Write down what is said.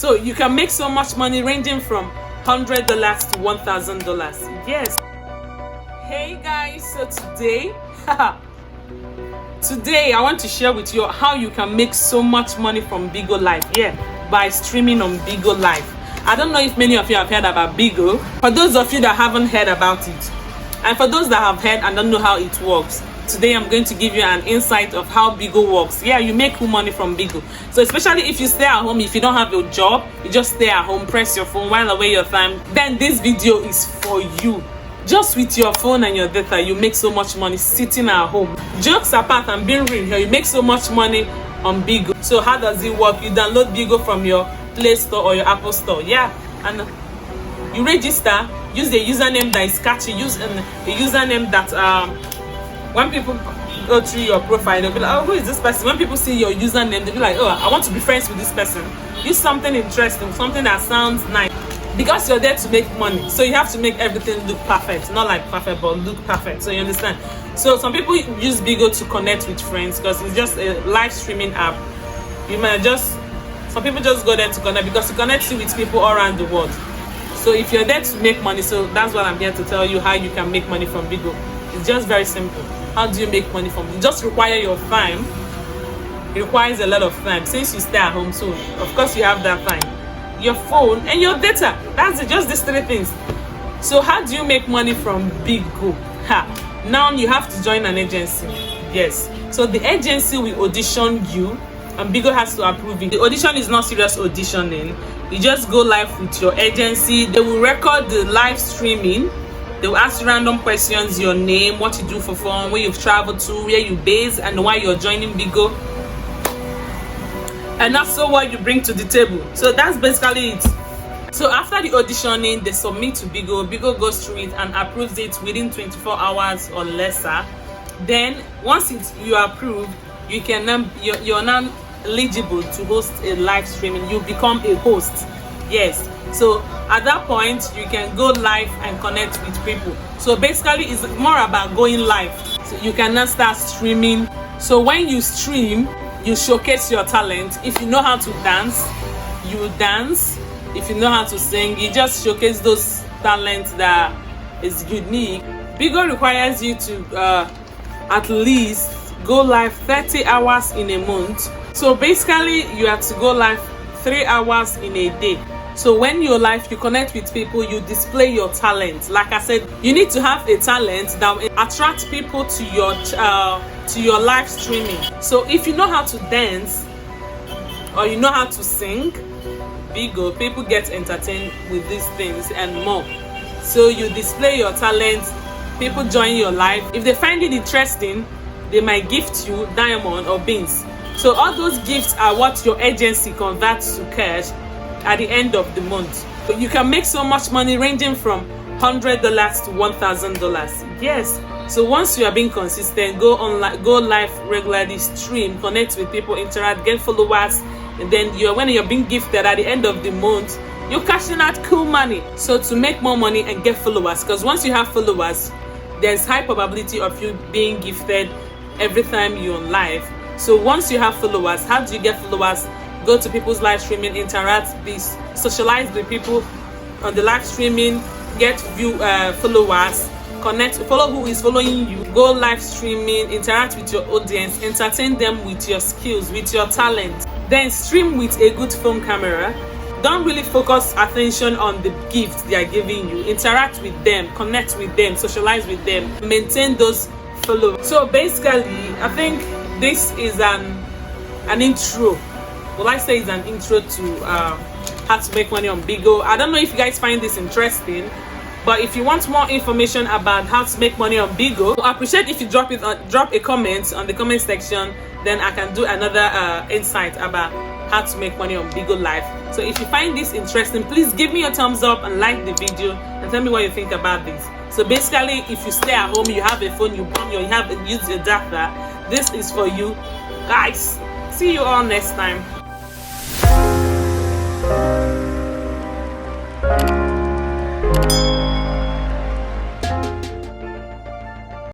So you can make so much money ranging from $100 to $1,000. Yes. Hey guys, so today I want to share with you how you can make so much money from Bigo Live. Yeah, by streaming on Bigo Live. I don't know if many of you have heard about Bigo. For those of you that haven't heard about it, and for those that have heard and don't know how it works, today I'm going to give you an insight of how Bigo works. Yeah, you make money from Bigo. So especially if you stay at home, if you don't have your job, you just stay at home, press your phone, while away your time, then this video is for you. Just with your phone and your data, you make so much money sitting at home. Jokes apart and being real here, you make so much money on Bigo. So how does it work? You download Bigo from your Play Store or your Apple Store. Yeah, and you register. Use a username that is catchy. Use a username that when people go through your profile, they'll be like, oh, who is this person? When people see your username, they'll be like, oh, I want to be friends with this person. Use something interesting, something that sounds nice. Because you're there to make money, so you have to make everything look perfect. Not like perfect, but look perfect. So you understand? So some people use Bigo to connect with friends because it's just a live streaming app. Some people just go there to connect because it connects you with people all around the world. So if you're there to make money, so that's what I'm here to tell you, how you can make money from Bigo. It's just very simple. How do you make money from it? It just requires your time. It requires a lot of time. Since you stay at home, so of course you have that time. Your phone and your data. That's it, just these three things. So how do you make money from Bigo? Now you have to join an agency. Yes. So the agency will audition you and Bigo has to approve it. The audition is not serious auditioning. You just go live with your agency. They will record the live streaming. They will ask you random questions, your name, what you do for fun, where you've traveled to, where you base, and why you're joining Bigo. And also what you bring to the table. So that's basically it. So after the auditioning, they submit to Bigo. Bigo goes through it and approves it within 24 hours or lesser. Then once you are approved, you're now eligible to host a live streaming. You become a host. Yes. So at that point, you can go live and connect with people. So basically, it's more about going live. So you can now start streaming. So when you stream, you showcase your talent. If you know how to dance, you dance. If you know how to sing, you just showcase those talents that is unique. Bigo requires you to at least go live 30 hours in a month. So basically, you have to go live 3 hours in a day. So when you're live, you connect with people, you display your talent. Like I said, you need to have a talent that will attract people to your live streaming. So if you know how to dance or you know how to sing, Bigo, people get entertained with these things and more. So you display your talent, people join your live. If they find it interesting, they might gift you diamond or beans. So all those gifts are what your agency converts to cash at the end of the month. So you can make so much money ranging from $100 to $1,000. Yes. So once you are being consistent, go online, go live regularly, stream, connect with people, interact, get followers, and then when you're being gifted at the end of the month, you're cashing out cool money. So to make more money and get followers, because once you have followers, there's high probability of you being gifted every time you're on live. So once you have followers, how do you get followers? Go to people's live streaming, interact, socialize with people on the live streaming, get followers, connect, follow who is following you, go live streaming, interact with your audience, entertain them with your skills, with your talent. Then stream with a good phone camera. Don't really focus attention on the gift they are giving you. Interact with them, connect with them, socialize with them, maintain those followers. So basically, I think this is an intro. Well, I say it's an intro to how to make money on Bigo. I don't know if you guys find this interesting, but if you want more information about how to make money on Bigo, I appreciate if you drop a comment on the comment section. Then I can do another insight about how to make money on Bigo Live. So if you find this interesting, please give me a thumbs up and like the video and tell me what you think about this. So basically, if you stay at home, you have a phone, you use your data, this is for you guys. See you all next time.